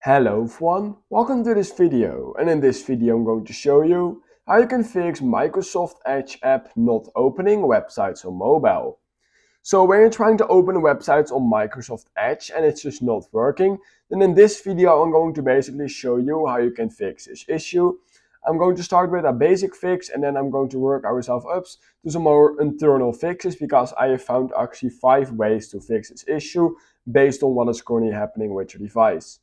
Hello everyone, welcome to this video, and in this video I'm going to show you how you can fix Microsoft Edge app not opening websites on mobile. So when you're trying to open websites on Microsoft Edge and it's just not working, then in this video I'm going to basically show you how you can fix this issue. I'm going to start with a basic fix and then I'm going to work ourselves up to some more internal fixes because I have found actually 5 ways to fix this issue based on what is currently happening with your device.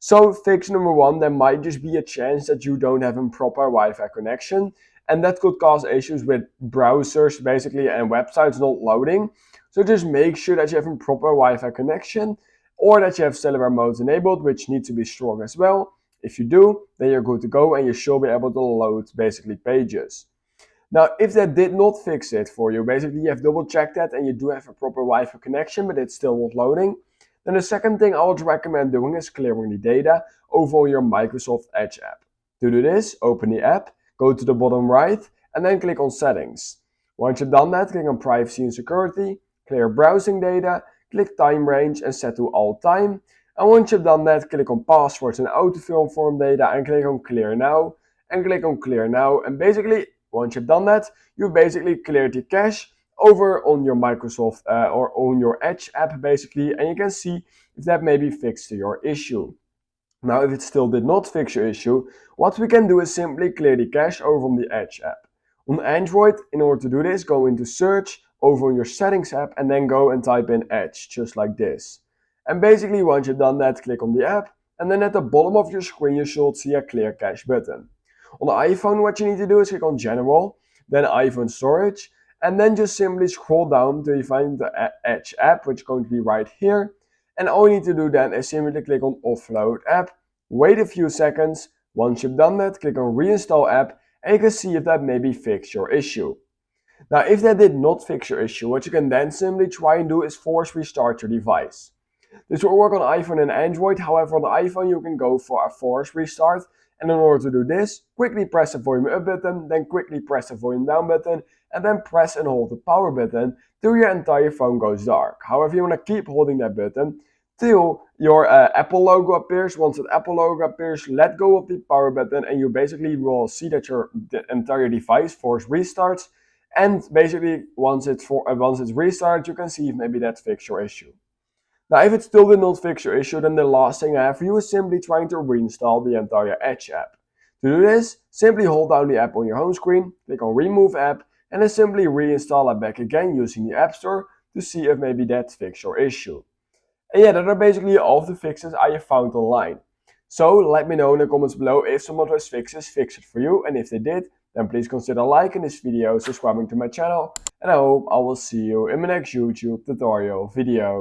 So fix number 1, there might just be a chance that you don't have a proper Wi-Fi connection, and that could cause issues with browsers basically and websites not loading. So just make sure that you have a proper Wi-Fi connection or that you have cellular modes enabled, which need to be strong as well. If you do, then you're good to go and you should be able to load basically pages. Now, if that did not fix it for you, basically you have double checked that and you do have a proper Wi-Fi connection, but it's still not loading, then the second thing I would recommend doing is clearing the data over on your Microsoft Edge app. To do this, open the app, go to the bottom right, and then click on Settings. Once you've done that, click on Privacy and Security, clear browsing data, click Time Range and set to All Time. And once you've done that, click on Passwords and Autofill Form Data and click on Clear Now. And click on Clear Now. And basically, once you've done that, you've basically cleared the cache over on your Microsoft or on your Edge app basically, and you can see if that maybe fixed your issue. Now, if it still did not fix your issue, what we can do is simply clear the cache over on the Edge app. On Android, in order to do this, go into Search over on your Settings app and then go and type in Edge, just like this. And basically, once you've done that, click on the app, and then at the bottom of your screen you should see a Clear Cache button. On the iPhone, what you need to do is click on General, then iPhone Storage, and then just simply scroll down till you find the Edge app, which is going to be right here. And all you need to do then is simply click on Offload app, wait a few seconds. Once you've done that, click on Reinstall app, and you can see if that maybe fixed your issue. Now, if that did not fix your issue, what you can then simply try and do is force restart your device. This will work on iPhone and Android, however on the iPhone you can go for a force restart, and in order to do this, quickly press the volume up button, then quickly press the volume down button, and then press and hold the power button till your entire phone goes dark. However, you want to keep holding that button till your Apple logo appears. Once that Apple logo appears, let go of the power button and you basically will see that your entire device force restarts. And basically, once it's restarted, you can see if maybe that fixed your issue. Now, if it still did not fix your issue, then the last thing I have for you is simply trying to reinstall the entire Edge app. To do this, simply hold down the app on your home screen, click on Remove App, and then simply reinstall it back again using the App Store to see if maybe that fixed your issue. And yeah, that are basically all of the fixes I have found online. So let me know in the comments below if some of those fixes fixed it for you, and if they did, then please consider liking this video, subscribing to my channel, and I hope I will see you in my next YouTube tutorial video.